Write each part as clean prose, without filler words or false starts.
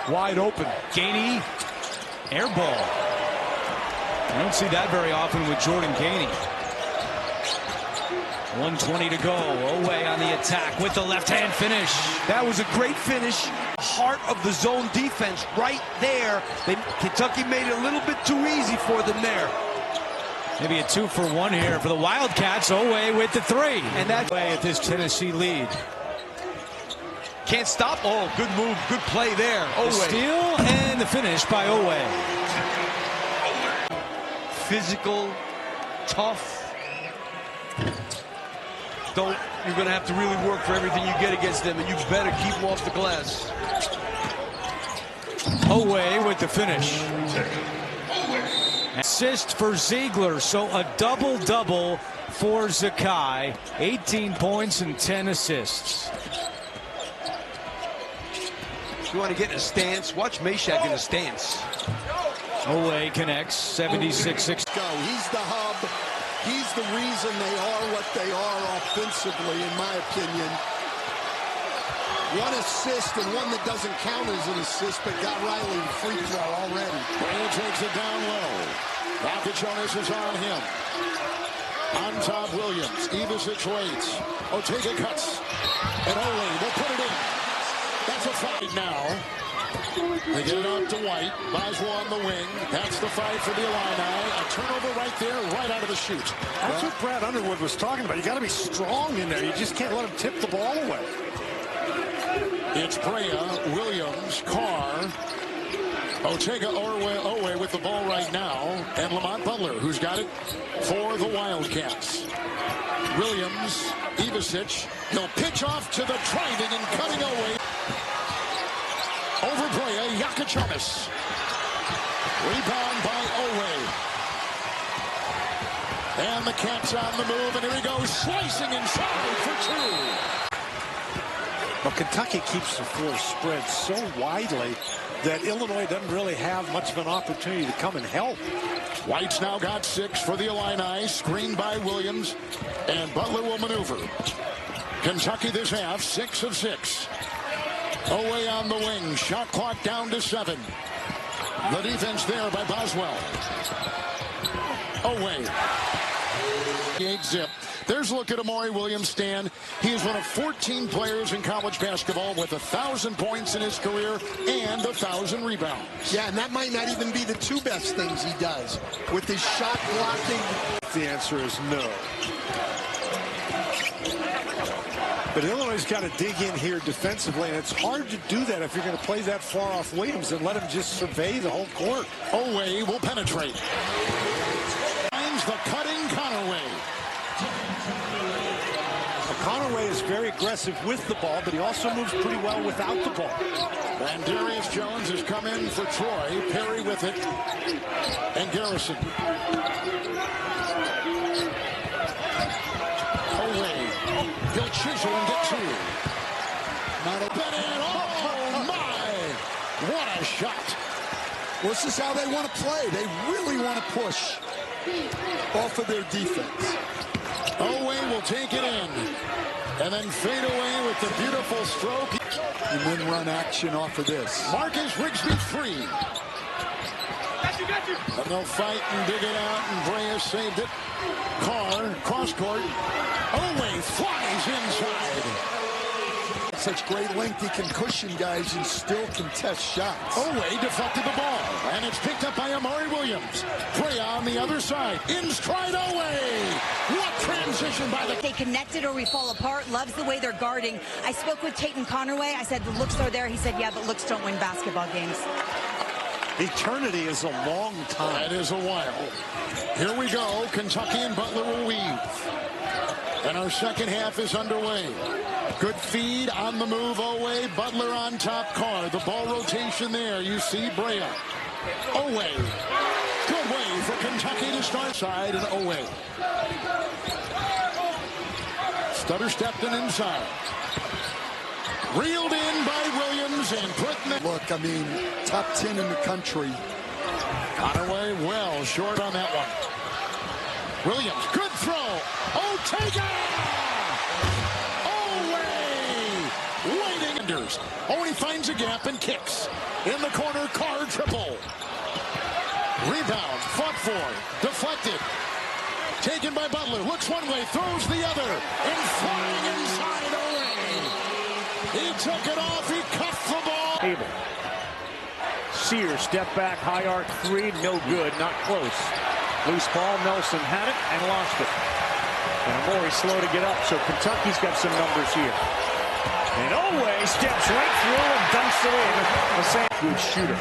wide open. Gainey, air ball. I don't see that very often with Jordan Gainey. 1:20 to go. Oweh on the attack with the left-hand finish. That was a great finish. Heart of the zone defense right there. Kentucky made it a little bit too easy for them there. Maybe a 2-for-1 here for the Wildcats. Oweh with the three. And that way at this Tennessee lead. Can't stop. Oh, good move. Good play there. The steal and the finish by Oweh. Physical, tough. You're going to have to really work for everything you get against them, and you better keep them off the glass. Oweh with the finish. Assist for Ziegler, so a double-double for Zakai. 18 points and 10 assists. If you want to get in a stance, watch Meshack in a stance. Oweh connects, 76-6. He's the hub. He's the reason they are what they are offensively, in my opinion. One assist and one that doesn't count as an assist, but got Riley the free throw already. Brea takes it down low. Jonas is on him. On top, Williams. Ivisic waits. Otega cuts. And Oweh will put it in. That's a fight now. They get it out to White. Boswell on the wing. That's the fight for the Illini. A turnover right there, right out of the chute. That's what Brad Underwood was talking about. You got to be strong in there. You just can't let him tip the ball away. It's Brea, Williams, Carr, Otega, Oweh with the ball right now, and Lamont Butler, who's got it for the Wildcats. Williams, Ivisic, he'll pitch off to the driving and cutting Oweh. Over Brea, Jonas. Rebound by Oweh. And the Cats on the move, and here he goes, slicing inside for two. Well, Kentucky keeps the floor spread so widely that Illinois doesn't really have much of an opportunity to come and help. White's now got 6 for the Illini, screened by Williams, and Butler will maneuver. Kentucky this half, 6 of 6. Oweh on the wing, shot clock down to 7. The defense there by Boswell. Oweh. 8-zip. There's a look at Amari Williams, Stan. He is one of 14 players in college basketball with 1,000 points in his career and 1,000 rebounds. Yeah, and that might not even be the 2 best things he does with his shot blocking. The answer is no. But Illinois has got to dig in here defensively, and it's hard to do that if you're going to play that far off Williams and let him just survey the whole court. Oweh will penetrate. Finds the cutting Conaway. Conaway is very aggressive with the ball, but he also moves pretty well without the ball. And Darius Jones has come in for Troy. Perry with it. And Garrison. Oweh. He'll chisel and get 2. Not open in. Oh, my. What a shot. Well, this is how they want to play. They really want to push off of their defense. Oweh will take it in. And then fade away with the beautiful stroke. And then run action off of this. Marcus Rigsby free. And they'll fight and dig it out, and Brea saved it. Carr, cross court. Oweh flies inside. Such great length, he can cushion guys and still contest shots. Oweh deflected the ball, and it's picked up by Amari Williams. Brea on the other side. In stride Oweh. What transition by the... They connected or we fall apart. Loves the way they're guarding. I spoke with Tatum Conaway. I said, the looks are there. He said, yeah, but looks don't win basketball games. Eternity is a long time. That is a while. Here we go. Kentucky and Butler will weave. And our second half is underway. Good feed on the move, Oweh. Butler on top, Carr. The ball rotation there. You see Brea. Oweh. Good way for Kentucky to start side, and Oweh. Stutter stepped in inside. Reeled in by Williams and put in the... Look, I mean, top 10 in the country. Conaway well short on that one. Williams, good throw. Otega! Oweh! Waiting. Oh, he finds a gap and kicks. In the corner, Carr triple. Rebound, fought for, deflected. Taken by Butler, looks one way, throws the other, and flying inside Oweh. He took it off, he cuffed the ball. Abel. Sears, step back, high arc three, no good, not close. Loose ball, Nelson had it and lost it. And Amore slow to get up, so Kentucky's got some numbers here. And Oweh steps right through and dunks it in. The same good shooter.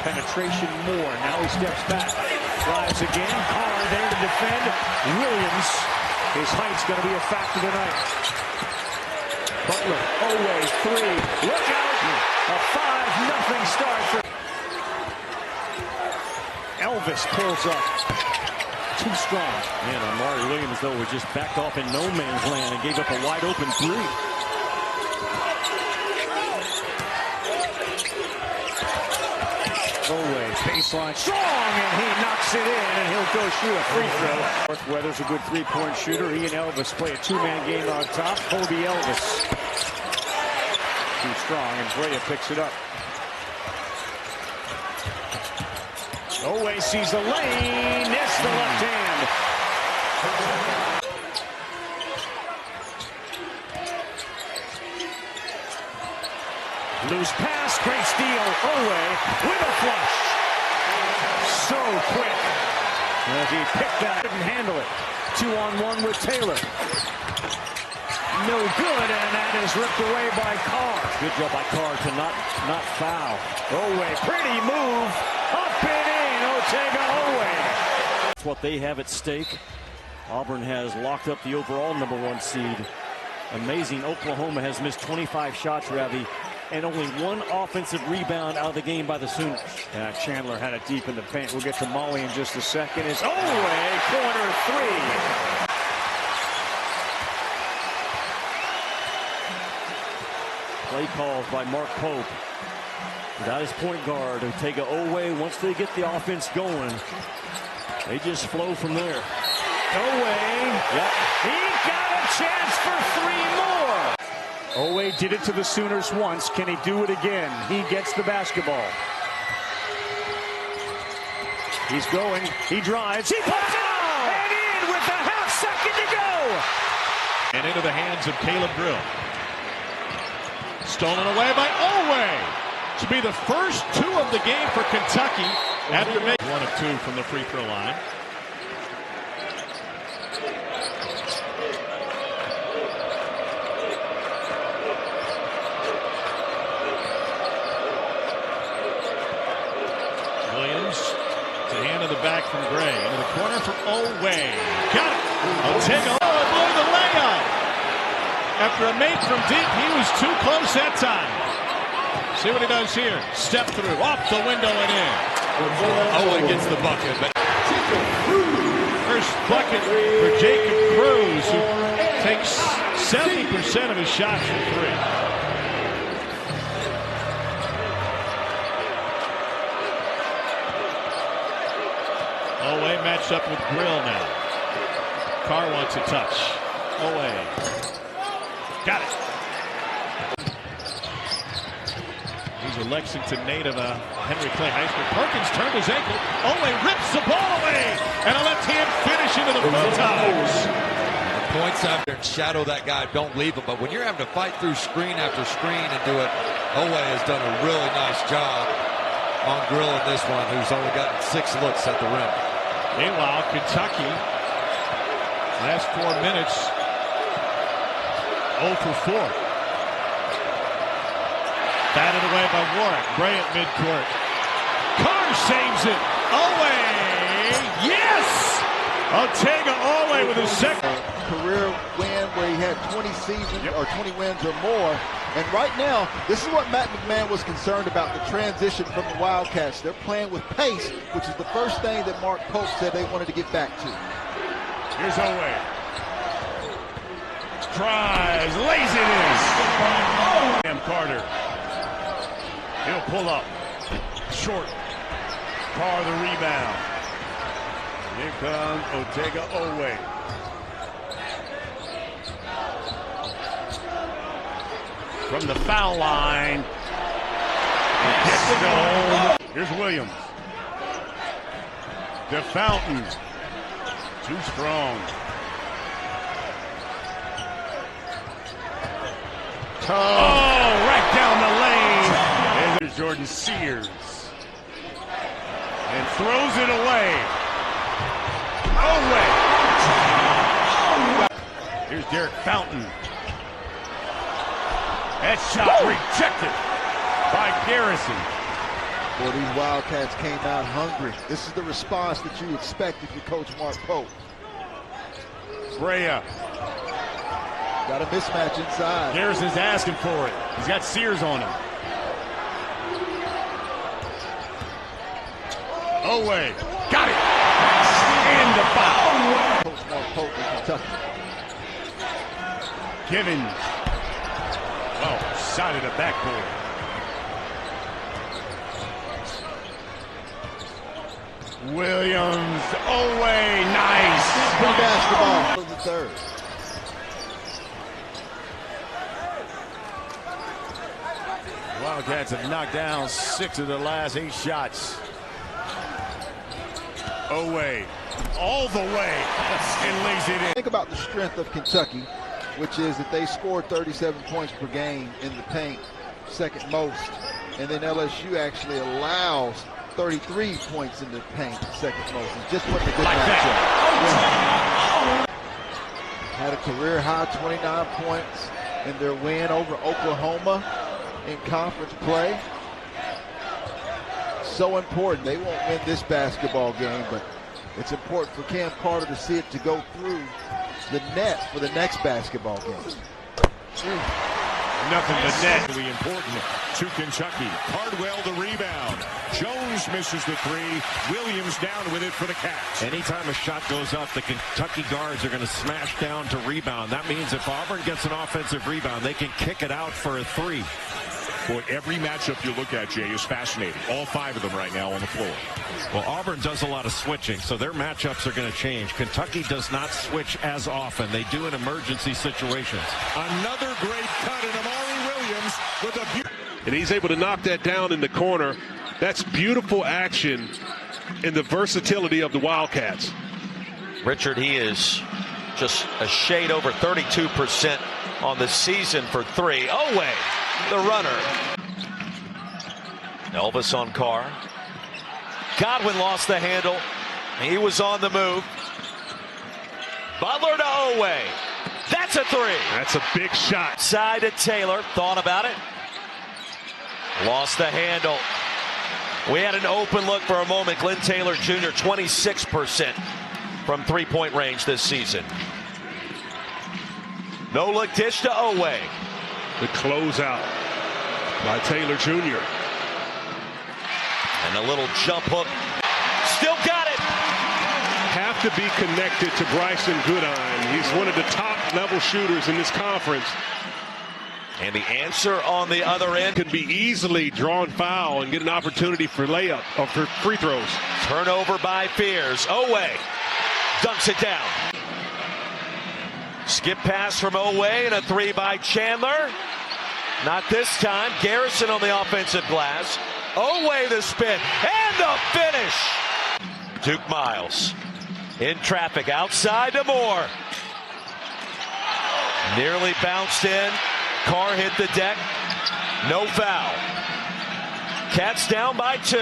Penetration more. Now he steps back. Drives again. Carr there to defend. Williams. His height's going to be a factor tonight. Butler. Oweh. Three. Look out. A 5-0 start for Elvis pulls up. Too strong. Man, Amari Williams, though, was just backed off in no man's land and gave up a wide open three. Oweh, baseline strong, and he knocks it in, and he'll go shoot a free throw. Weather's a good three-point shooter. He and Elvis play a two-man game on top. Kobe Elvis. Too strong, and Brea picks it up. Oweh sees the lane, missed the left hand. Loose pass, great steal. Oweh with a flush. So quick. As he picked that, couldn't handle it. 2-on-1 with Taylor. No good, and that is ripped away by Carr. Good job by Carr to not foul. Oweh, pretty move. Up and in, Otega Oweh. That's what they have at stake. Auburn has locked up the overall #1 seed. Amazing. Oklahoma has missed 25 shots, Ravi, and only one offensive rebound out of the game by the Sooners. Yeah, Chandler had it deep in the paint. We'll get to Molly in just a second. It's Oweh, corner three. Play calls by Mark Pope. Without his point guard, Otega Oweh, once they get the offense going, they just flow from there. Oweh, Yep. he got a chance for three more. Oweh did it to the Sooners once. Can he do it again? He gets the basketball. He's going. He drives. He puts it out and in with a half second to go. And into the hands of Caleb Grill. Stolen away by Oweh. To be the first two of the game for Kentucky after making 1 of 2 from the free throw line. Williams to hand in the back from Gray. Into the corner for Oweh. Got it. Otega. Oh, blew the layup. After a make from deep, he was too close that time. See what he does here. Step through, off the window and in. Oweh gets the bucket. But first bucket for Jacob Cruz, who takes 70% of his shots from three. Oweh matched up with Grill now. Carr wants a touch. Oweh. Got it. He's a Lexington native, Henry Clay High School. Perkins turned his ankle. Oweh rips the ball away. And a left hand finish into the Bulldogs. The points out there and shadow that guy. Don't leave him. But when you're having to fight through screen after screen and do it, Oweh has done a really nice job on Grill in this one, who's only gotten 6 looks at the rim. Meanwhile, Kentucky, last 4 minutes, 0 for 4. Batted away by Warwick. Bray at midcourt. Carr saves it. Oweh. Yes! Otega Oweh with his second career win where he had 20 seasons or 20 wins or more. And right now, this is what Matt McMahon was concerned about, the transition from the Wildcats. They're playing with pace, which is the first thing that Mark Pope said they wanted to get back to. Here's Oweh. Drives, lays it in. Cam Carter. He'll pull up. Short. Carr the rebound. Here comes Otega Oweh. From the foul line. Gets the Here's Williams. The Fountain. Too strong. Oh, right down the lane. And there's Jordan Sears. And throws it away. Oweh. Here's Derek Fountain. That shot rejected by Garrison. Well, these Wildcats came out hungry. This is the response that you expect if you coach Mark Pope. Brea. Got a mismatch inside. Garrison's asking for it. He's got Sears on him. Oweh. Got it. And the foul. Coach Mark Pope in Kentucky. Givens. Oh, side of the backboard. Williams. Oweh. Nice. Good basketball for the third. Wildcats have knocked down 6 of the last 8 shots. Oweh all the way and lays it in. Think about the strength of Kentucky, which is that they scored 37 points per game in the paint, second most. And then LSU actually allows 33 points in the paint, second most. It's just putting a good matchup. Had a career high 29 points in their win over Oklahoma in conference play. So important. They won't win this basketball game, but it's important for Cam Carter to see it to go through the net for the next basketball game. Nothing but net. Really important to Kentucky. Cardwell the rebound. Jones misses the three. Williams down with it for the Cats. Anytime a shot goes up, the Kentucky guards are going to smash down to rebound. That means if Auburn gets an offensive rebound, they can kick it out for a three. Boy, every matchup you look at, Jay, is fascinating. All 5 of them right now on the floor. Well, Auburn does a lot of switching, so their matchups are going to change. Kentucky does not switch as often. They do in emergency situations. Another great cut, and Amari Williams with a and he's able to knock that down in the corner. That's beautiful action in the versatility of the Wildcats. Richard, he is just a shade over 32% on the season for 3. Oweh, the runner. Elvis on Carr. Godwin lost the handle. He was on the move. Butler to Oweh. That's a 3. That's a big shot. Side to Taylor. Thought about it. Lost the handle. We had an open look for a moment. Glenn Taylor Jr. 26% from three-point range this season. No look dish to Oweh. The closeout by Taylor Jr. And a little jump hook. Still got it. Have to be connected to Bryson Goodine. He's one of the top level shooters in this conference. And the answer on the other end. Could be easily drawn foul and get an opportunity for layup or for free throws. Turnover by Fears. Oweh dunks it down. Skip pass from Oweh and a 3 by Chandler. Not this time. Garrison on the offensive glass. Oweh the spin and the finish. Duke Miles in traffic outside to Moore. Nearly bounced in. Carr hit the deck. No foul. Cats down by 2.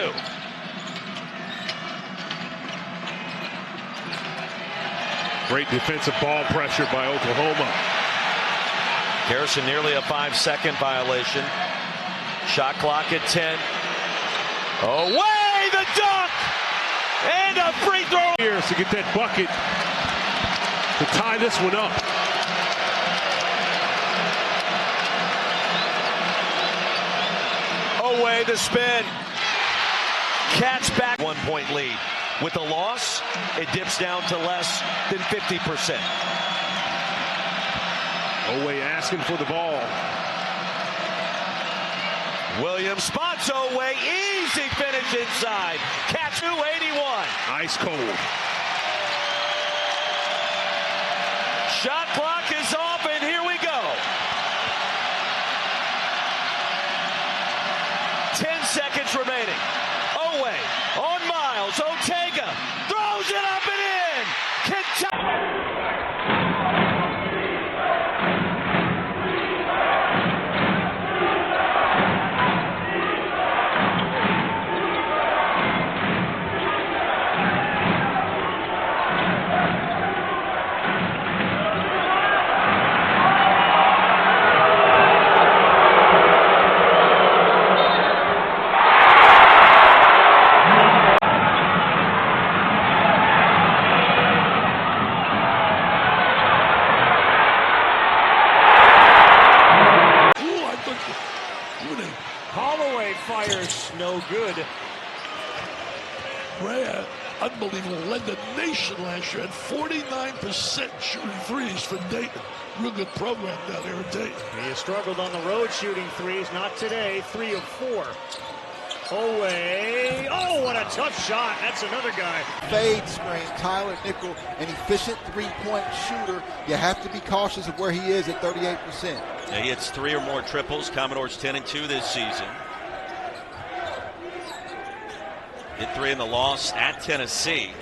Great defensive ball pressure by Oklahoma. Garrison nearly a 5-second violation. Shot clock at 10. Away the dunk! And a free throw! Here to get that bucket to tie this one up. Oweh the spin. Cats back. 1-point lead. With the loss, it dips down to less than 50%. Oweh asking for the ball. Williams spots Oweh. Easy finish inside. Catch 281. Ice cold. Shot clock is off, and here we go. 10 seconds remaining. Oweh on Miles. Otega throws it up and in. Kentucky. Holloway fires, no good. Brea, unbelievable, led the nation last year at 49% shooting threes for Dayton. Real good program down there at Dayton. He has struggled on the road shooting threes, not today, 3 of 4. Oweh, oh, what a tough shot. That's another guy. Fade screen, Tyler Nickel, an efficient three-point shooter. You have to be cautious of where he is at 38%. Yeah, he hits 3 or more triples. Commodores 10-2 this season. Hit 3 in the loss at Tennessee.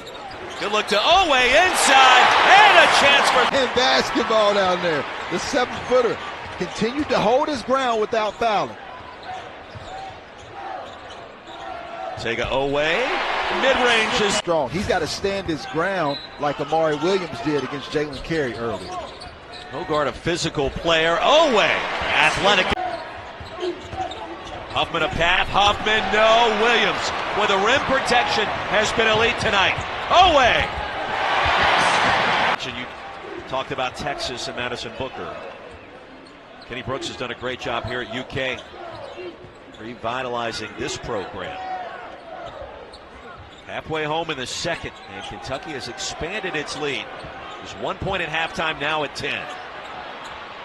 Good look to Oweh inside, and a chance for... And basketball down there. The 7-footer continued to hold his ground without fouling. Otega Oweh, mid-range is strong. He's got to stand his ground like Amari Williams did against Jalen Carey earlier. Hogard, a physical player. Oweh, athletic. Huffman a path. Huffman, no. Williams with a rim protection has been elite tonight. Oweh. You talked about Texas and Madison Booker. Kenny Brooks has done a great job here at UK, revitalizing this program. Halfway home in the second, and Kentucky has expanded its lead. There's 1 point at halftime, now at 10.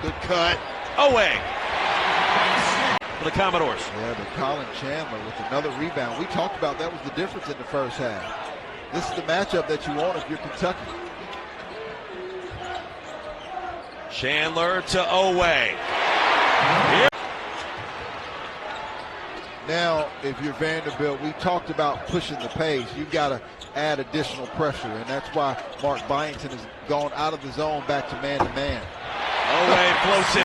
Good cut. Oweh for the Commodores. Yeah, but Colin Chandler with another rebound. We talked about that was the difference in the first half. This is the matchup that you want if you're Kentucky. Chandler to Oweh. Here. Now, if you're Vanderbilt, we talked about pushing the pace. You've got to add additional pressure, and that's why Mark Byington has gone out of the zone back to man-to-man. Oweh floats it.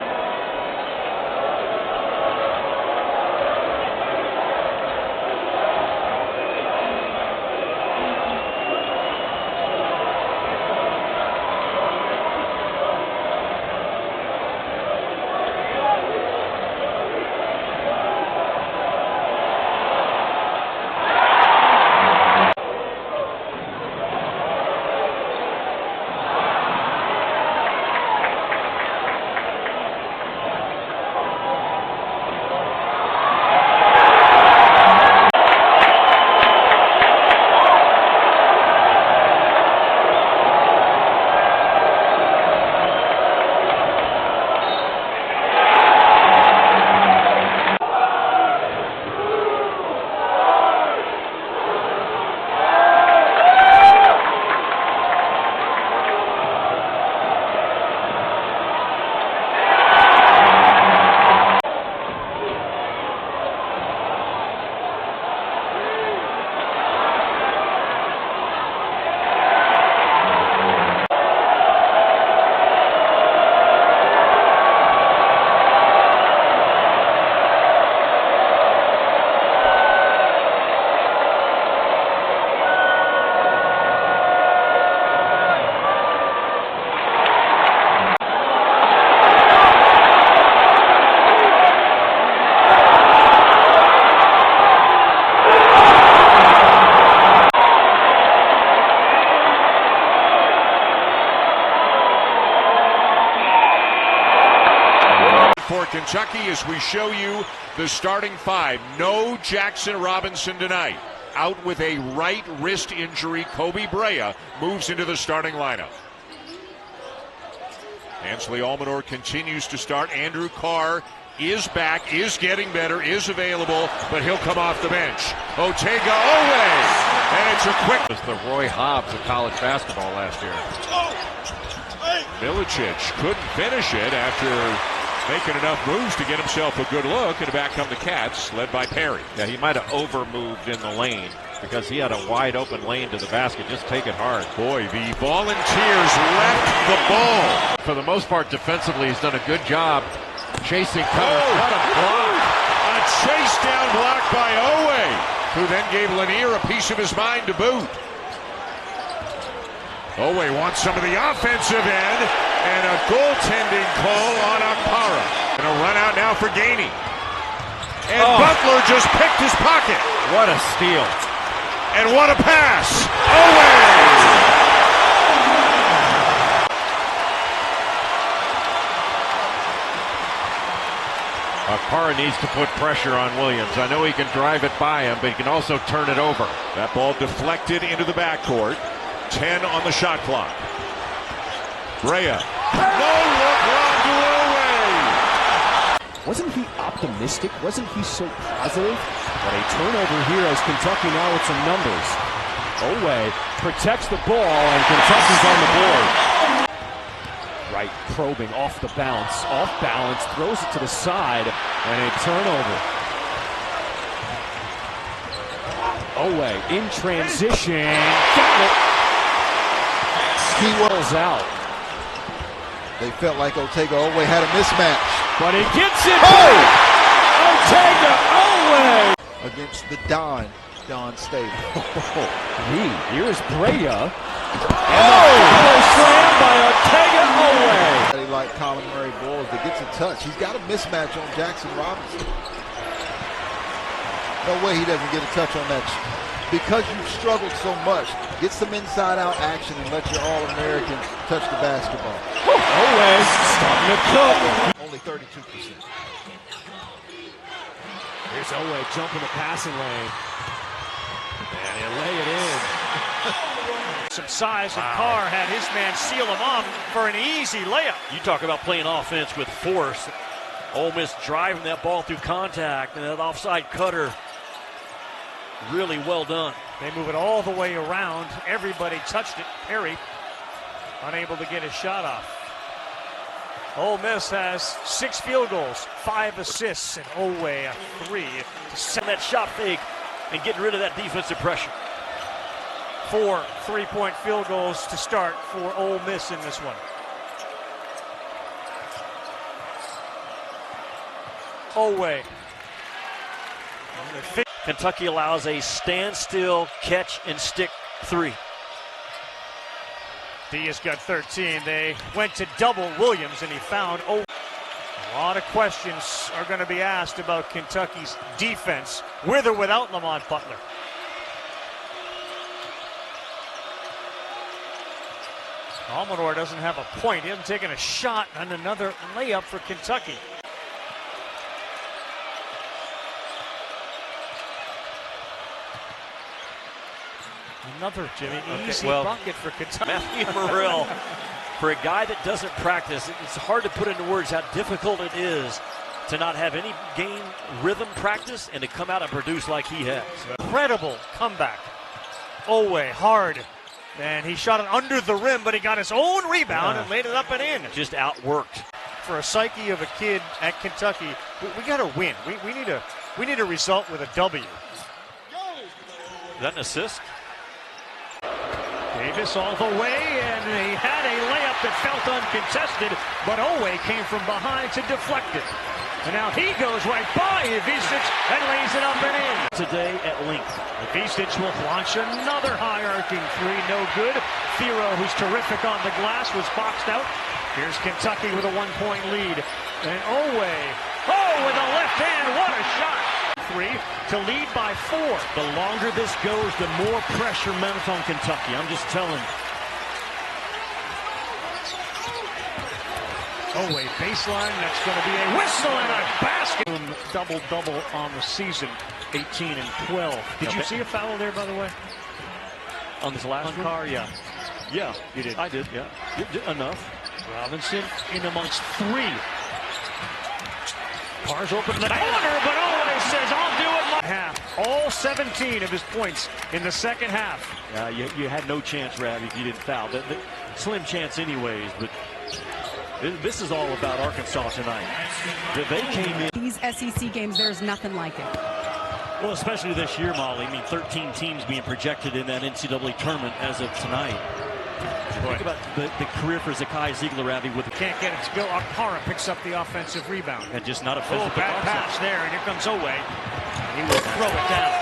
For Kentucky, as we show you the starting 5. No Jackson Robinson tonight. Out with a right wrist injury, Kobe Brea moves into the starting lineup. Ansley Almanor continues to start. Andrew Carr is back, is getting better, is available, but he'll come off the bench. Otega Oweh, and it's a quick. It's the Roy Hobbs of college basketball last year. Milicic couldn't finish it after Making enough moves to get himself a good look, and back come the Cats, led by Perry. Yeah, he might have over-moved in the lane because he had a wide-open lane to the basket. Just take it hard. Boy, the Volunteers left the ball. For the most part, defensively, he's done a good job chasing Cutter. What a block. A chase down block by Oweh, who then gave Lanier a piece of his mind to boot. Oweh wants some of the offensive end, and a goaltending call on Akpara. And a run out now for Gainey. And Butler just picked his pocket. What a steal. And what a pass. Oweh! Akpara needs to put pressure on Williams. I know he can drive it by him, but he can also turn it over. That ball deflected into the backcourt. 10 on the shot clock. Brea. No look run to Oweh. Wasn't he optimistic? Wasn't he so positive? But a turnover here as Kentucky now with some numbers. Oweh protects the ball and Kentucky's on the board. Right, probing off the bounce, off balance, throws it to the side, and a turnover. Oweh in transition. Got it. He was out. They felt like Otega Oweh had a mismatch. But he gets it. Otega Oweh against the Don State. Here's Brea. Slam by Otega Oweh. They like Colin Murray Boyles that gets a touch. He's got a mismatch on Jackson Robinson. No way he doesn't get a touch on that. Because you've struggled so much, get some inside-out action and let your All-American touch the basketball. Oweh starting to cook. Only 32%. Here's Oweh jumping the passing lane. And he'll lay it in. Some size, and Carr had his man seal him off for an easy layup. You talk about playing offense with force. Ole Miss driving that ball through contact, and that offside cutter. Really well done. They move it all the way around. Everybody touched it. Perry unable to get his shot off. Ole Miss has 6 field goals, 5 assists, and Oweh a 3. Send that shot fake and getting rid of that defensive pressure. 4 3-point field goals to start for Ole Miss in this one. Oweh. Kentucky allows a standstill catch and stick 3. Diaz got 13. They went to double Williams, and he found Oweh. A lot of questions are going to be asked about Kentucky's defense, with or without Lamont Butler. Almanor doesn't have a point. He hasn't taken a shot on another layup for Kentucky. Another easy bucket for Kentucky. Matthew Morrell, for a guy that doesn't practice, it's hard to put into words how difficult it is to not have any game rhythm practice and to come out and produce like he has. Incredible comeback. Oweh hard. And he shot it under the rim, but he got his own rebound and laid it up and in. Just outworked. For a psyche of a kid at Kentucky, we got to win. We need a result with a W. Is that an assist? Davis all the way, and he had a layup that felt uncontested, but Oweh came from behind to deflect it. And now he goes right by Ivisic and lays it up and in. Today at length. Ivisic will launch another high-arcing 3, no good. Thero, who's terrific on the glass, was boxed out. Here's Kentucky with a 1-point lead. And Oweh, with a left hand, what a shot! 3 to lead by 4. The longer this goes, the more pressure mounts on Kentucky. I'm just telling you. Oweh baseline, that's going to be a whistle and a basket. Double-double on the season, 18 and 12. Did you see a foul there, by the way? On this last one? Carr, yeah. Yeah, you did. I did, yeah. Enough. Robinson in amongst 3. Carr's open the corner, but Oweh says, I'll do it my half. All 17 of his points in the second half. You had no chance, Rav, if you didn't foul. The slim chance anyways, but This is all about Arkansas tonight. They came in. These SEC games, there's nothing like it. Well, especially this year, Molly. I mean, 13 teams being projected in that NCAA tournament as of tonight. Think about the career for Zakai Ziegler, Ravi. Can't get it to go. Akpara picks up the offensive rebound. And just not a physical bad pass there, and here comes Oweh. He will throw it down.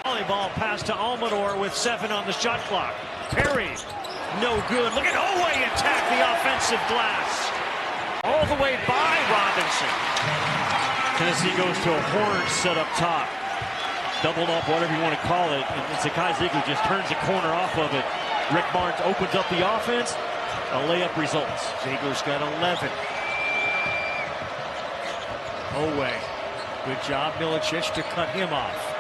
Volleyball pass to Almador with 7 on the shot clock. Perry, no good. Look at Oweh attack the offensive glass. All the way by Robinson. Tennessee goes to a horn set up top. Doubled up, whatever you want to call it. And Zakai Ziegler just turns the corner off of it. Rick Barnes opens up the offense. A layup results. Ziegler's got 11. Oweh. Good job, Milicic, to cut him off.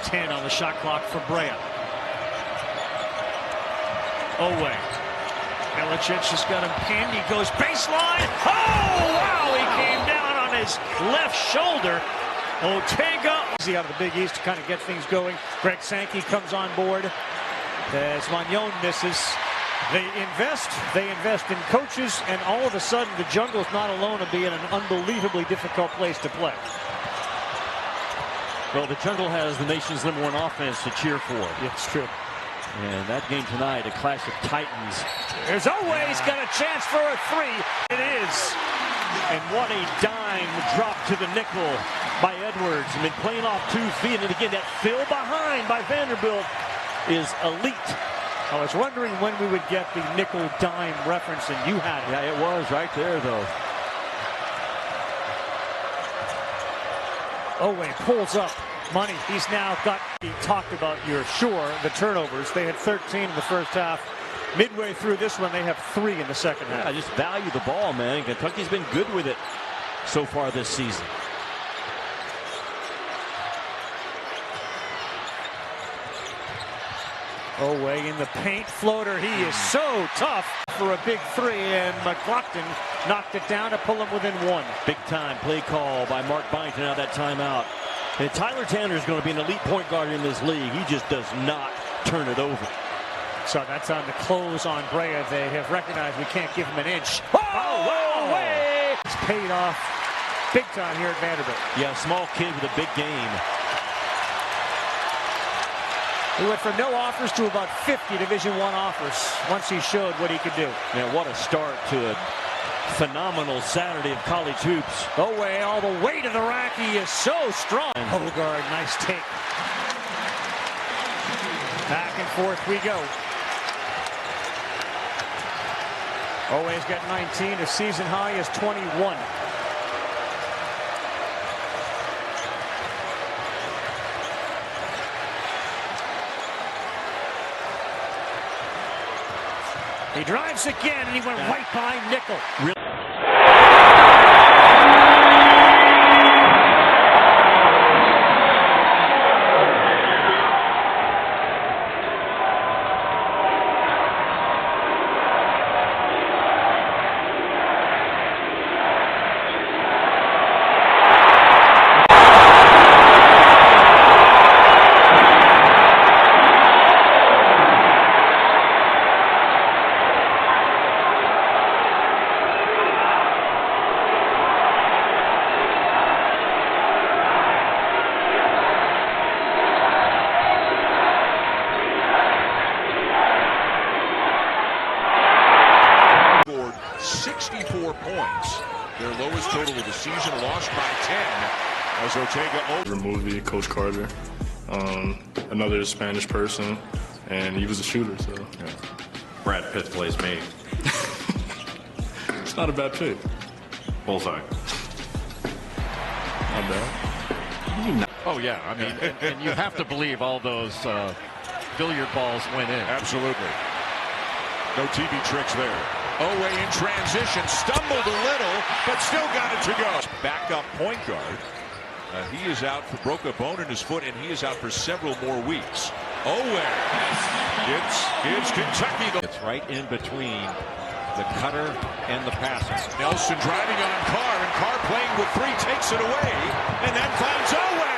10 on the shot clock for Brea. Oweh. Milicic has got him pinned. He goes baseline. Oh, wow! He came down on his left shoulder. Otega. Easy out of the Big East to kind of get things going. Greg Sankey comes on board as Magnon misses. They invest in coaches, and all of a sudden the Jungle's not alone to be in an unbelievably difficult place to play. Well, the Jungle has the nation's #1 offense to cheer for. Yeah, it's true. And that game tonight, a clash of titans. There's Oweh. He's got a chance for a 3. It is. And what a dime drop to the nickel by Edwards. I mean, playing off 2 feet. And again, that fill behind by Vanderbilt is elite. I was wondering when we would get the nickel dime reference, and you had it. Yeah, it was right there, though. Oweh pulls up money. He's now got, he talked about, you're sure, the turnovers. They had 13 in the first half. Midway through this one, they have 3 in the second half. I just value the ball, man. Kentucky's been good with it so far this season. Oweh in the paint, floater. He is so tough for a big 3, and McLaughlin knocked it down to pull him within 1. Big time play call by Mark Byington out that timeout. And Tyler Tanner is going to be an elite point guard in this league. He just does not turn it over. So that's on the close on Brea. They have recognized we can't give him an inch. Oh, Oweh! It's paid off big time here at Vanderbilt. Yeah, small kid with a big game. He went from no offers to about 50 Division I offers once he showed what he could do. Yeah, what a start to a phenomenal Saturday of college hoops. Oweh all the way to the rack. He is so strong. Hogard, nice take. Back and forth we go. Oweh's got 19. His season high is 21. He drives again, and he went right by Nickel. Scored 64 points. Their lowest total of the season, lost by 10 as Otega. Removed Coach Carter, another Spanish person, and he was a shooter, so. Yeah. Brad Pitt plays me. It's not a bad pick. Bullseye. Not bad. Oh, yeah. I mean, and you have to believe all those billiard balls went in. Absolutely. No TV tricks there. Oweh in transition, stumbled a little, but still got it to go. Backup point guard. He is out, broke a bone in his foot, and he is out for several more weeks. Oweh. It's Kentucky. It's right in between the cutter and the passer. Nelson driving on Carr, and Carr playing with 3 takes it away, and then finds Oweh.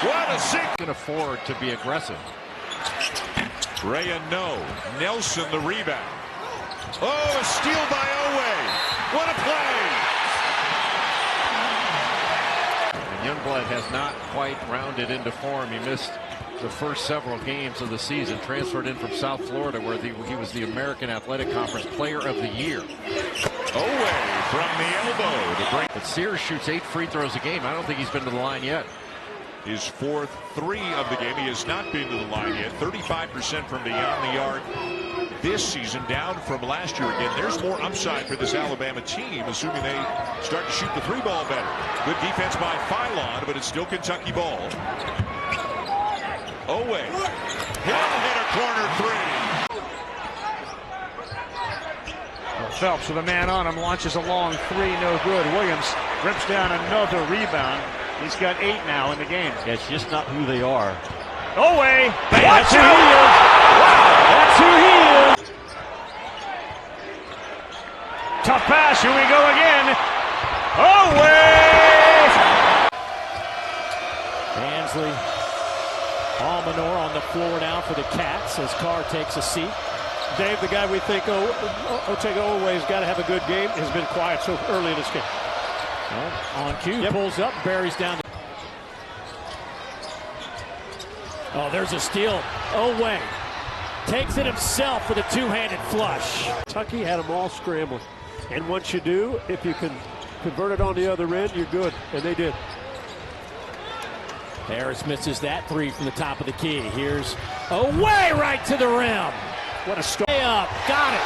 What a sick. Can afford to be aggressive. Brea, no. Nelson, the rebound. Oh, a steal by Oweh. What a play. And Youngblood has not quite rounded into form. He missed the first several games of the season. Transferred in from South Florida, where he was the American Athletic Conference Player of the Year. Oweh from the elbow to bring. But Sears shoots 8 free throws a game. I don't think he's been to the line yet. His 4th 3 of the game. He has not been to the line yet. 35% from beyond the arc this season, down from last year again. There's more upside for this Alabama team, assuming they start to shoot the 3-ball better. Good defense by Phylon, but it's still Kentucky ball. Oweh. He'll hit a corner 3. Phelps with a man on him, launches a long 3, no good. Williams rips down another rebound. He's got 8 now in the game. Yeah, it's just not who they are. Oweh! That's who he is! Wow! That's who he is! Tough pass, here we go again. Oweh! Ansley, Almanor on the floor now for the Cats as Carr takes a seat. Dave, the guy we think Otega Oweh's got to have a good game, has been quiet so early in this game. Well, on cue, pulls up, buries down. Oh, there's a steal. Oweh takes it himself with a two-handed flush. Kentucky had them all scrambling. And once you do, if you can convert it on the other end, you're good. And they did. Harris misses that 3 from the top of the key. Here's Oweh right to the rim. What a start. Up, got it.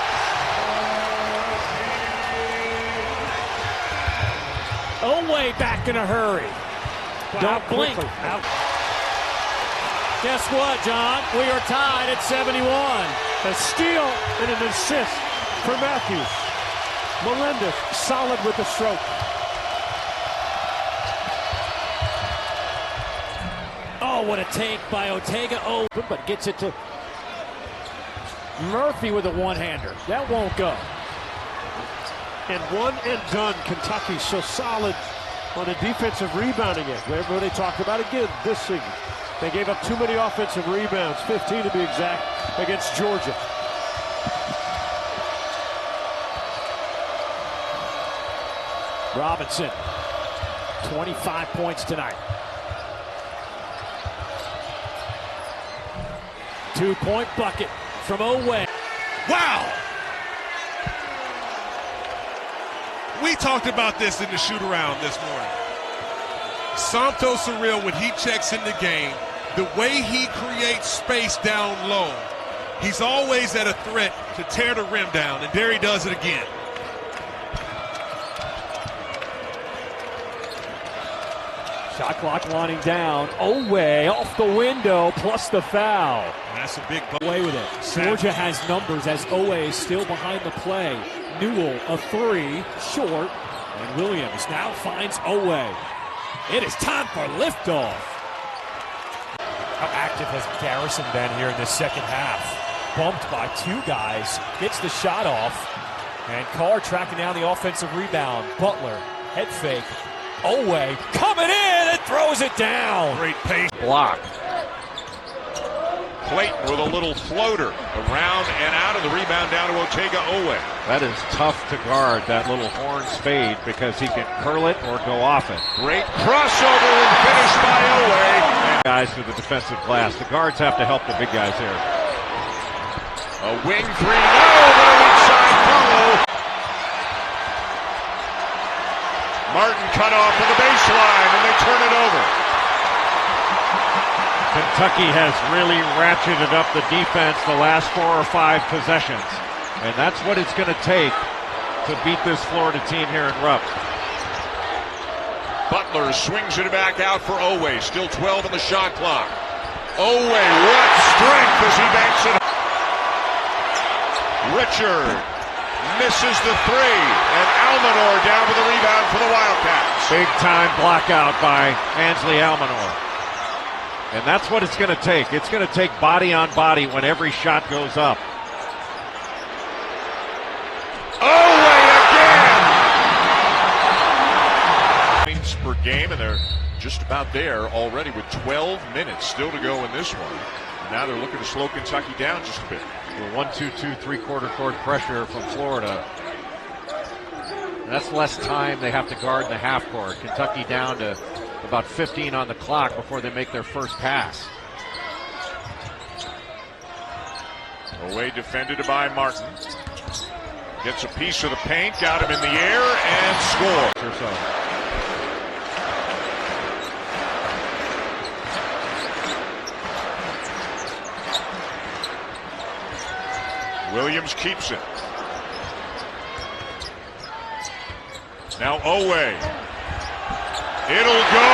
Oweh back in a hurry. Don't blink. Out. Guess what, John? We are tied at 71. A steal and an assist for Matthews. Melendez solid with the stroke. Oh, what a take by Otega. Oh, but gets it to Murphy with a one-hander. That won't go. And one and done. Kentucky so solid on the defensive rebounding end. Everybody talked about again this season. They gave up too many offensive rebounds, 15 to be exact, against Georgia. Robinson, 25 points tonight. 2-point bucket from Oweh. Wow! We talked about this in the shoot-around this morning. Santos Surreal, when he checks in the game, the way he creates space down low, he's always at a threat to tear the rim down, and there he does it again. Shot clock winding down. Oweh off the window, plus the foul. And that's a big away with it. Georgia has numbers as Oweh is still behind the play. Newell, a 3, short, and Williams now finds Oweh. It is time for liftoff. How active has Garrison been here in the second half? Bumped by 2 guys, gets the shot off, and Carr tracking down the offensive rebound. Butler, head fake. Oweh coming in and throws it down. Great pace. Block. Clayton with a little floater around and out of the rebound down to Otega Oweh. That is tough to guard, that little horn spade, because he can curl it or go off it. Great crossover and finish by Oweh. Guys to the defensive glass. The guards have to help the big guys here. A wing 3, no, but a weak side follow. Martin cut off to the baseline and they turn it over. Kentucky has really ratcheted up the defense the last 4 or 5 possessions. And that's what it's going to take to beat this Florida team here in Rupp. Butler swings it back out for Oweh. Still 12 on the shot clock. Oweh, what strength as he banks it. Richard misses the 3. And Almanor down with the rebound for the Wildcats. Big time block out by Ansley Almanor. And that's what it's going to take. It's going to take body on body when every shot goes up. Oweh again! Per game, and they're just about there already with 12 minutes still to go in this one. Now they're looking to slow Kentucky down just a bit. The 1-2-2 three-quarter court pressure from Florida. And that's less time they have to guard in the half court. Kentucky down to about 15 on the clock before they make their first pass. Oweh defended by Martin. Gets a piece of the paint, got him in the air, and scores. Or so. Williams keeps it. Now Oweh. It'll go.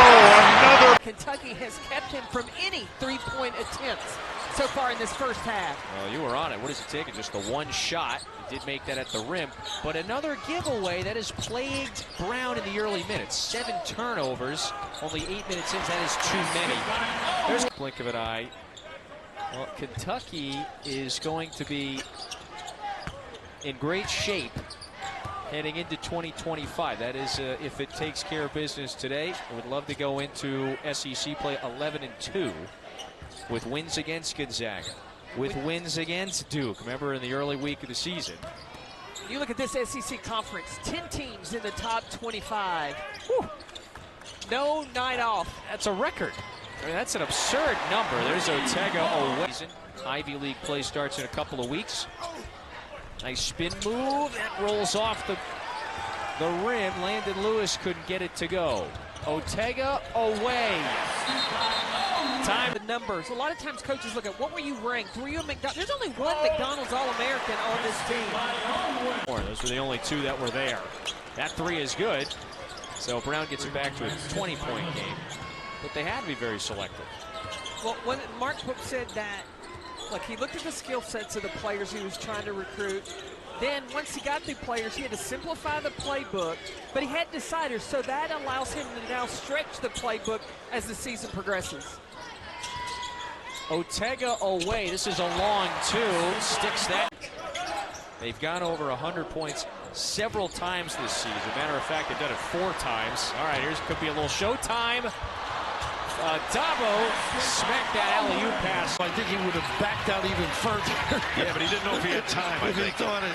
Another. Kentucky has kept him from any three-point attempts so far in this first half. Well, you were on it. What does it take? Just the one shot. He did make that at the rim. But another giveaway that has plagued Brown in the early minutes. 7 turnovers. Only 8 minutes in. That is too many. There's a blink of an eye. Well, Kentucky is going to be in great shape heading into 2025. That is, if it takes care of business today. I would love to go into SEC play 11-2 with wins against Gonzaga, with wins against Duke. Remember, in the early week of the season. You look at this SEC conference, 10 teams in the top 25. Whew. No night off. That's a record. I mean, that's an absurd number. There's Otega Oweh. Ivy League play starts in a couple of weeks. Nice spin move. That rolls off the rim. Landon Lewis couldn't get it to go. Otega Oweh. Time the numbers. A lot of times coaches look at what were you ranked? Were you a McDonald's? There's only one McDonald's All-American on this team. Those were the only 2 that were there. That 3 is good. So Brown gets it back to a 20-point game. But they had to be very selective. Well, when Mark Cook said that, look, he looked at the skill sets of the players he was trying to recruit. Then once he got the players, he had to simplify the playbook, but he had deciders, so that allows him to now stretch the playbook as the season progresses. Otega Oweh, this is a long 2, sticks that. They've gone over 100 points several times this season. Matter of fact, they've done it 4 times. All right, here's could be a little showtime. Dabo smacked that alley-oop pass. I think he would have backed out even further. Yeah, but he didn't know if he had time, I if think. he thought it.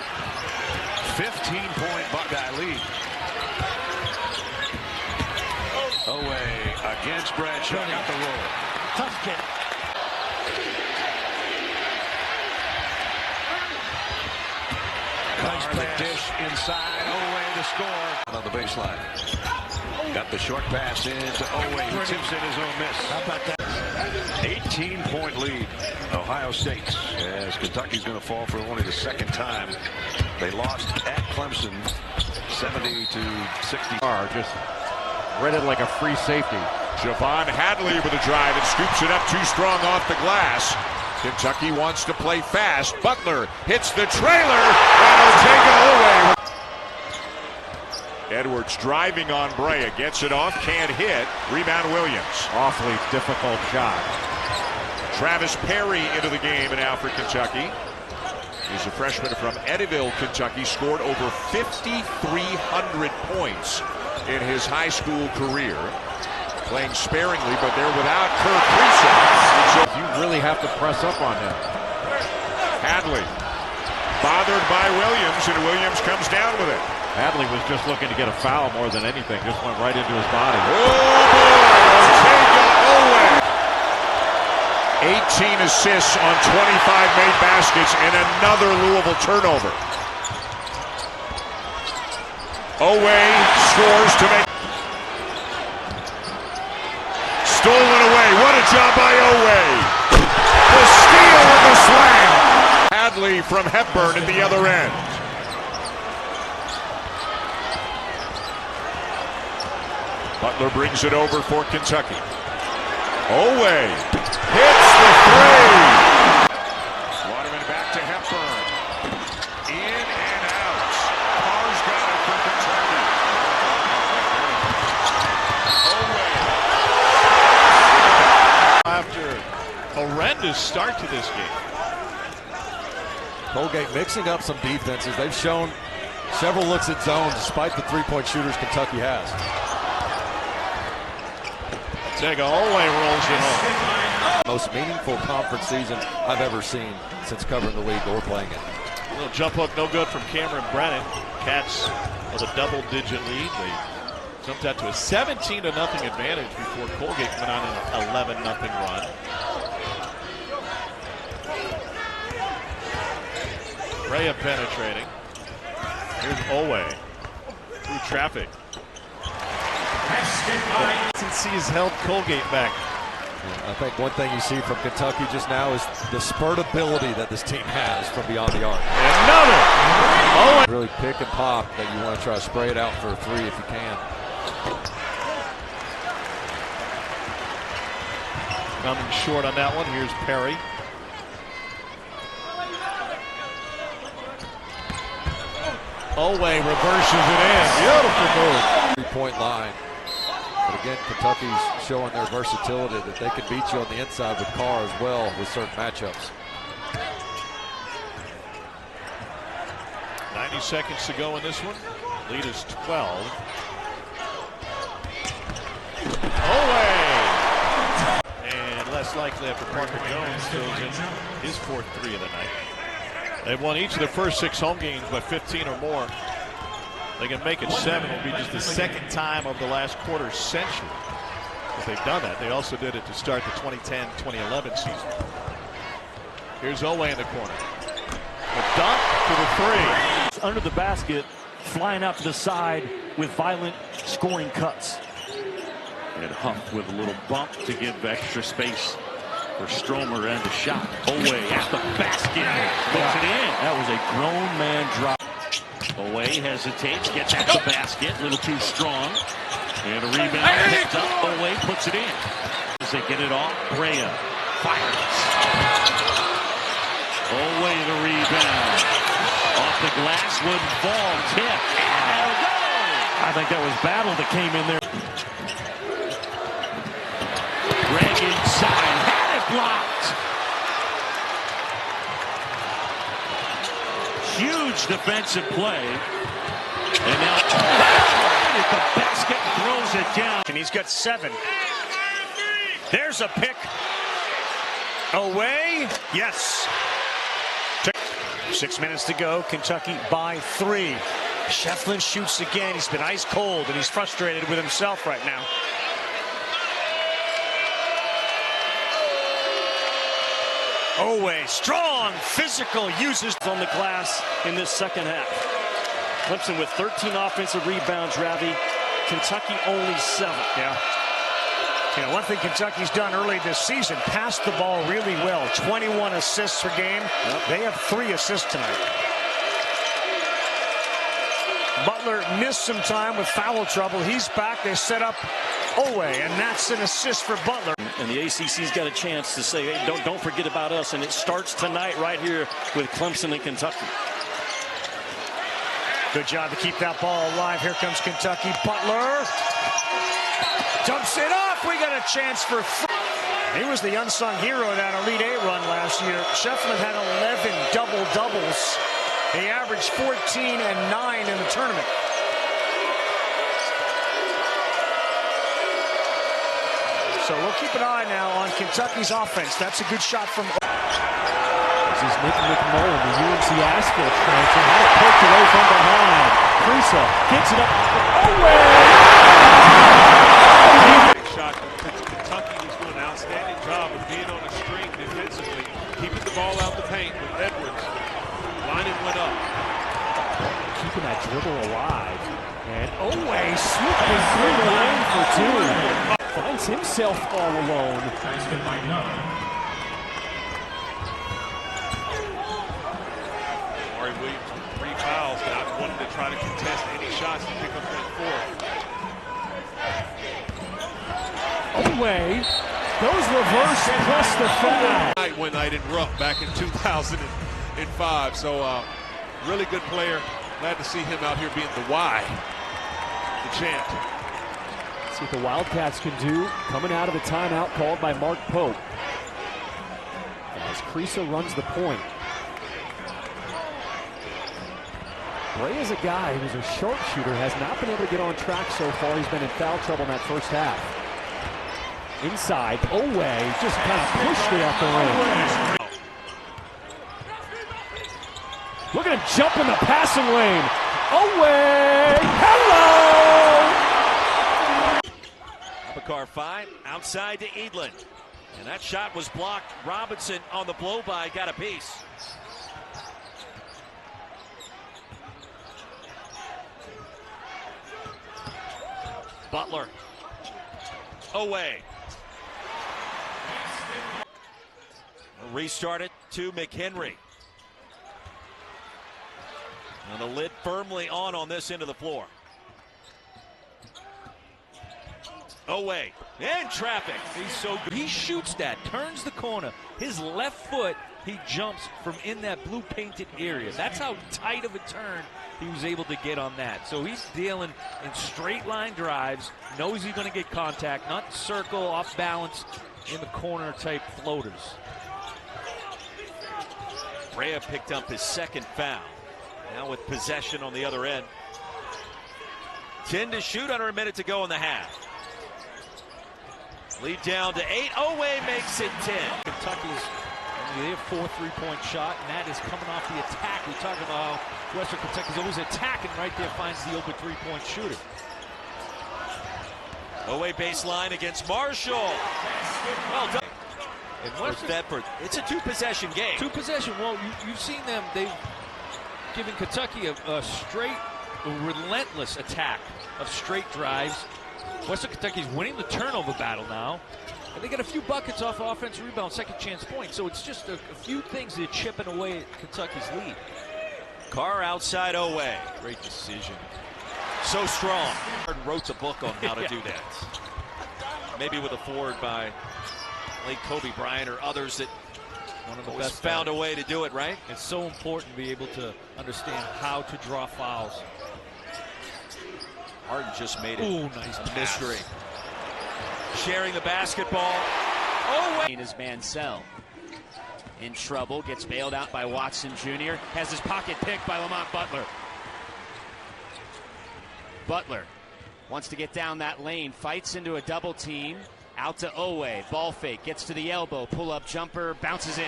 15-point Buckeye lead. Oweh against Bradshaw. Got the roll. Tough kick. Nice the dish inside. Oweh the score. On the baseline. Got the short pass in to Oweh, who tips in his own miss. How about that? 18-point lead, Ohio State, as Kentucky's going to fall for only the second time. They lost at Clemson, 70-60. Just read it like a free safety. Javon Hadley with a drive and scoops it up too strong off the glass. Kentucky wants to play fast. Butler hits the trailer, and Otega Oweh. Edwards driving on Brea, gets it off, can't hit. Rebound Williams. Awfully difficult shot. Travis Perry into the game and now for Kentucky. He's a freshman from Eddyville, Kentucky, scored over 5,300 points in his high school career. Playing sparingly, but they're without Kirk Creason. You really have to press up on him. Hadley bothered by Williams, and Williams comes down with it. Hadley was just looking to get a foul more than anything. Just went right into his body. Oh, boy! Otega Oweh. 18 assists on 25 made baskets and another Louisville turnover. Oweh scores to make. Stolen away. What a job by Oweh. The steal and the slam. Hadley from Hepburn at the other end. Butler brings it over for Kentucky. Oweh hits the 3. Waterman back to Hepburn. In and out. Carr's got it for Kentucky. Oweh. After a horrendous start to this game. Colgate mixing up some defenses. They've shown several looks at zone despite the three-point shooters Kentucky has. Otega Oweh rolls it home. Most meaningful conference season I've ever seen since covering the league or playing it. Little jump hook, no good from Cameron Brennan. Cats with a double-digit lead. They jumped out to a 17-0 advantage before Colgate went on an 11-0 run. Brea penetrating. Here's Oweh through traffic. NC has held Colgate back. I think one thing you see from Kentucky just now is the spurt ability that this team has from beyond the arc. Another! Oweh! Really pick and pop that you want to try to spray it out for a three if you can. Coming short on that one. Here's Perry. Oweh reverses it in. Beautiful move. 3-point line. But again, Kentucky's showing their versatility that they can beat you on the inside with Carr as well with certain matchups. 90 seconds to go in this one. Lead is 12. Oweh! And less likely after Parker Jones throws in his fourth three of the night. They've won each of their first 6 home games by 15 or more. They can make it 7. It'll be just the second time of the last quarter century that they've done that. They also did it to start the 2010-2011 season. Here's Oweh in the corner. A dunk to the three. Under the basket, flying out to the side with violent scoring cuts. And Huff with a little bump to give extra space for Stromer and the shot. Oweh at the basket. Puts it in. That was a grown man drop. Oweh hesitates, gets at the basket, a little too strong. And a rebound picked up. Oweh puts it in. As they get it off, Brea fires. Oweh the rebound. Off the glass, wouldn't fall. Tip. And go! I think that was Battle that came in there. Greg inside. Had it blocked. Huge defensive play. And now at the basket throws it down. And he's got 7. There's a pick. Oweh. Yes. 6 minutes to go. Kentucky by 3. Shefflin shoots again. He's been ice cold and he's frustrated with himself right now. Oweh, strong, physical, uses on the glass in this second half. Clemson with 13 offensive rebounds, Ravi. Kentucky only 7. Yeah. You know, one thing Kentucky's done early this season, passed the ball really well. 21 assists per game. Yep. They have 3 assists tonight. Butler missed some time with foul trouble. He's back. They set up Oweh, and that's an assist for Butler. And the ACC's got a chance to say, hey, don't forget about us. And it starts tonight right here with Clemson and Kentucky. Good job to keep that ball alive. Here comes Kentucky. Butler dumps it off. We got a chance for 3. He was the unsung hero of that Elite 8 run last year. Shefflin had 11 double-doubles. He averaged 14 and 9 in the tournament. So we'll keep an eye now on Kentucky's offense. That's a good shot from. This is Nick McMullen, the UNC Asheville transfer. Had it poked away from behind. Krisa gets it up. Oweh! Shot. Kentucky was doing an outstanding job of being on the string defensively, keeping the ball out the paint with Edwards. Lining went up. Keeping that dribble alive. And Oweh swooping through the lane for 2. Finds himself all alone. Maury Williams with 3 fouls, not wanting to try to contest any shots to pick up that 4th. Oweh goes reverse plus the foul. One night in Rupp back in 2005. So really good player. Glad to see him out here being the Y, the champ. See what the Wildcats can do coming out of the timeout called by Mark Pope. As Krisa runs the point. Brea is a guy who's a sharpshooter, has not been able to get on track so far. He's been in foul trouble in that first half. Inside, Oweh just kind of pushed it at the rim. Look at him jump in the passing lane. Oweh, hello! Abakar 5, outside to Edlin. And that shot was blocked. Robinson on the blow-by got a piece. Butler. Oweh. Restart it to McHenry. And the lid firmly on this end of the floor. Oweh in traffic. He's so good. He shoots that, turns the corner. His left foot, he jumps from in that blue painted area. That's how tight of a turn he was able to get on that. So he's dealing in straight line drives, knows he's going to get contact, not circle, off balance, in the corner type floaters. Brea picked up his second foul. Now with possession on the other end. 10 to shoot, under a minute to go in the half. Lead down to 8. Oweh makes it 10. Kentucky's, they have 4 3-point shot, and that is coming off the attack. We talked about how Western Kentucky's always attacking right there, finds the open 3-point shooter. Oweh baseline against Marshall. Well done. And Western, Bedford, it's a two-possession game. Two-possession. Well, you've seen them. They've given Kentucky a straight, relentless attack of straight drives. Western Kentucky's winning the turnover battle now. And they get a few buckets off offensive rebound, second chance points. So it's just a few things that are chipping away at Kentucky's lead. Carr outside Oweh. Great decision. So strong. Wrote the book on how to do that. Maybe with a forward by late Kobe Bryant or others that one of the always best found a way to do it, right? It's so important to be able to understand how to draw fouls. Harden just made it nice a mystery. Sharing the basketball. Oweh is Mansell. In trouble, gets bailed out by Watson Jr. Has his pocket picked by Lamont Butler. Butler wants to get down that lane, fights into a double team. Out to Oweh, ball fake, gets to the elbow, pull-up jumper, bounces in.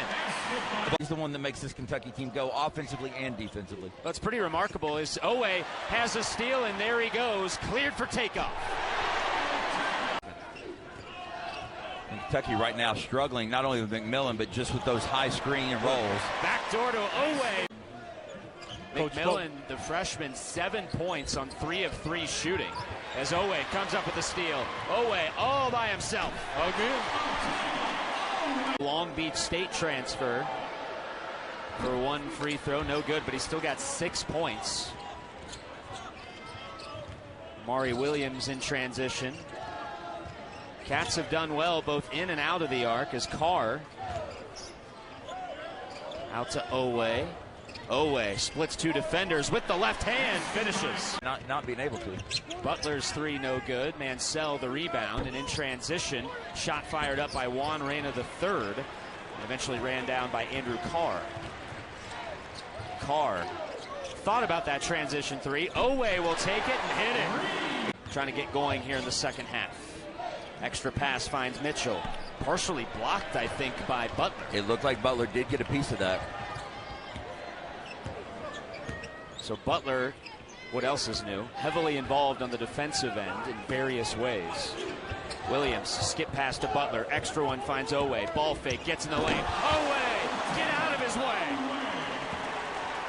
He's the one that makes this Kentucky team go offensively and defensively. What's pretty remarkable is Oweh has a steal, and there he goes, cleared for takeoff. And Kentucky right now struggling not only with McMillan, but just with those high screen and rolls. Backdoor to Oweh. McMillan, the freshman, 7 points on 3 of 3 shooting. As Oweh comes up with a steal. Oweh all by himself. Long Beach State transfer for 1 free throw. No good, but he's still got 6 points. Maury Williams in transition. Cats have done well both in and out of the arc as Carr. Out to Oweh. Oweh splits 2 defenders with the left hand, finishes. Not being able to. Butler's 3 no good. Mansell the rebound, and in transition, shot fired up by Juan Reyna III, and eventually ran down by Andrew Carr. Carr thought about that transition 3. Oweh will take it and hit it. Trying to get going here in the second half. Extra pass finds Mitchell. Partially blocked, I think, by Butler. It looked like Butler did get a piece of that. So Butler, what else is new? Heavily involved on the defensive end in various ways. Williams, skip pass to Butler. Extra one finds Oweh. Ball fake, gets in the lane. Oweh, get out of his way.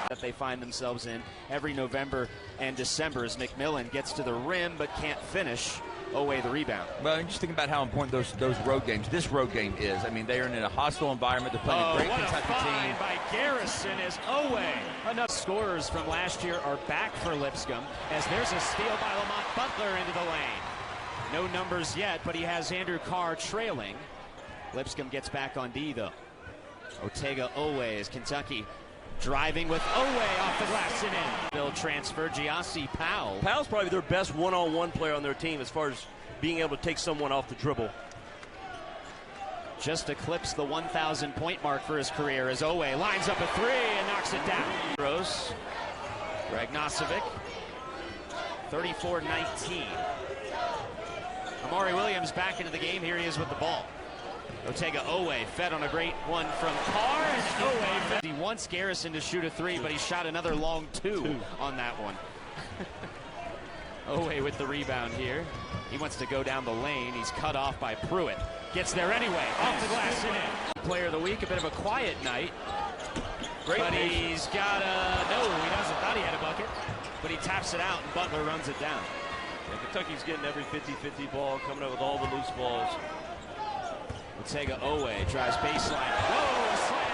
That they find themselves in every November and December as McMillan gets to the rim but can't finish. Oweh the rebound. Well, just thinking about how important those road games, this road game is. I mean, they are in a hostile environment. They're playing a great Kentucky team. By Garrison as Oweh. Enough scorers from last year are back for Lipscomb as there's a steal by Lamont Butler into the lane. No numbers yet, but he has Andrew Carr trailing. Lipscomb gets back on D, though. Otega Oweh as Kentucky driving with Oweh off the glass and in. Bill transfer, Giassi Powell. Powell's probably their best one-on-one player on their team as far as being able to take someone off the dribble. Just eclipsed the 1,000 point mark for his career as Oweh lines up a 3 and knocks it down. Rose, Greg Nosovic, 34-19. Amari Williams back into the game. Here he is with the ball. Otega Oweh fed on a great one from Carr, and Oweh. He wants Garrison to shoot a three, but he shot another long two on that one. Oweh with the rebound here. He wants to go down the lane. He's cut off by Pruitt. Gets there anyway. Off the glass and in. Player of the week, a bit of a quiet night. But he's got a... No, he doesn't. Thought he had a bucket. But he taps it out, and Butler runs it down. And Kentucky's getting every 50-50 ball, coming up with all the loose balls. Otega Oweh tries baseline. Whoa, slam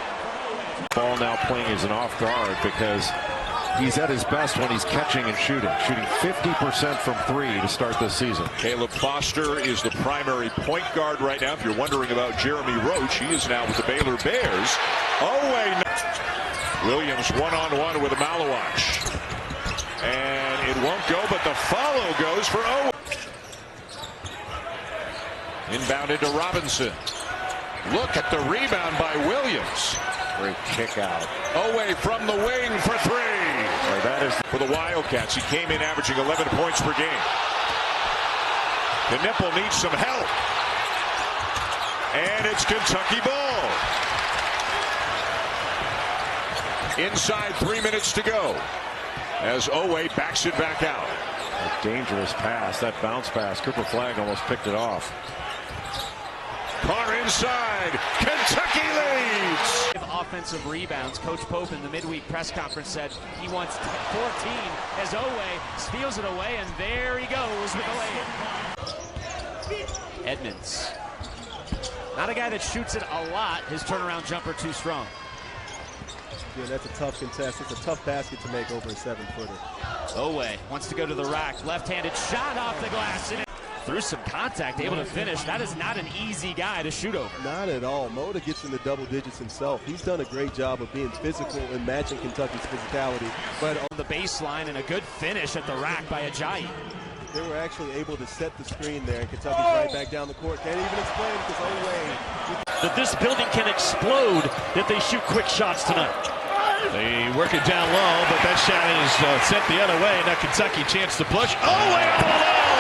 from Oweh. Ball now playing as an off guard because he's at his best when he's catching and shooting. Shooting 50% from three to start this season. Caleb Foster is the primary point guard right now. If you're wondering about Jeremy Roach, he is now with the Baylor Bears. Oweh. Williams one-on-one with Malawach. And it won't go, but the follow goes for Oweh. Inbounded to Robinson. Look at the rebound by Williams. Great kick out. Oweh from the wing for three. That is for the Wildcats. He came in averaging 11 points per game. The nipple needs some help. And it's Kentucky ball. Inside 3 minutes to go. As Oweh backs it back out. A dangerous pass. That bounce pass. Cooper Flagg almost picked it off. Carr inside. Kentucky leads. Offensive rebounds. Coach Pope in the midweek press conference said he wants 14 as Oweh steals it away, and there he goes with the layup. Edmonds. Not a guy that shoots it a lot. His turnaround jumper too strong. Yeah, that's a tough contest. It's a tough basket to make over a 7-footer. Oweh wants to go to the rack. Left-handed shot off the glass. And through some contact, able to finish. That is not an easy guy to shoot over. Not at all. Moda gets in the double digits himself. He's done a great job of being physical and matching Kentucky's physicality. But on the baseline and a good finish at the rack by Ajayi. They were actually able to set the screen there, and Kentucky's right back down the court. Can't even explain because Oweh. That this building can explode if they shoot quick shots tonight. They work it down low, but that shot is sent the other way. Now Kentucky chance to push. Oweh all alone!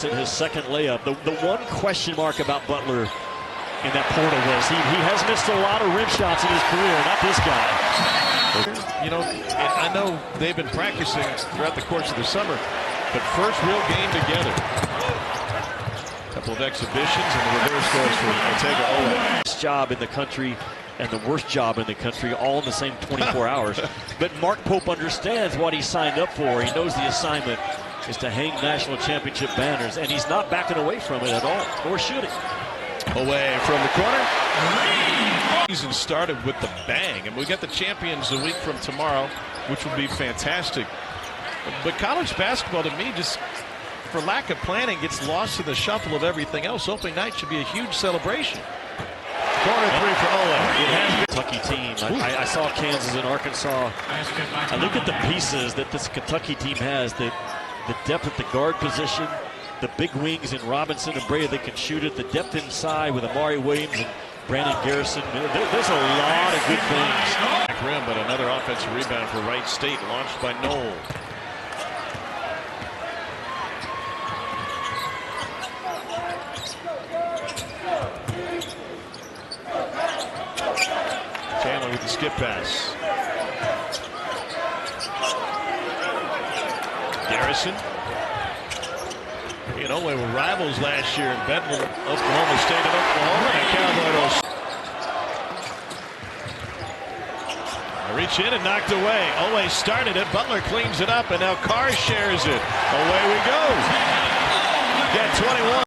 In his second layup, the one question mark about Butler in that portal was he has missed a lot of rim shots in his career, not this guy. You know, I know they've been practicing throughout the course of the summer, but first real game together. A couple of exhibitions and the reverse goes for Otega Oweh. Best job in the country and the worst job in the country all in the same 24 hours. But Mark Pope understands what he signed up for. He knows the assignment is to hang national championship banners, and he's not backing away from it at all, nor should he. Oweh from the corner. Season started with the bang, and we got the champions a week from tomorrow, which will be fantastic. But college basketball, to me, just for lack of planning, gets lost in the shuffle of everything else. Opening night should be a huge celebration. Corner three for Oweh. It has been a Kentucky team. I saw Kansas and Arkansas. I look at the pieces that this Kentucky team has, the depth at the guard position, the big wings in Robinson and Brea that can shoot it, the depth inside with Amari Williams and Brandon Garrison. There's a lot of good things. Back rim, but another offensive rebound for Wright State, launched by Knoll. Chandler with the skip pass. Garrison. You know, we were rivals last year in Benton, Oklahoma State and Oklahoma. And Cowboys reach in and knocked away. Oweh started it. Butler cleans it up, and now Carr shares it. Away we go. Got 21.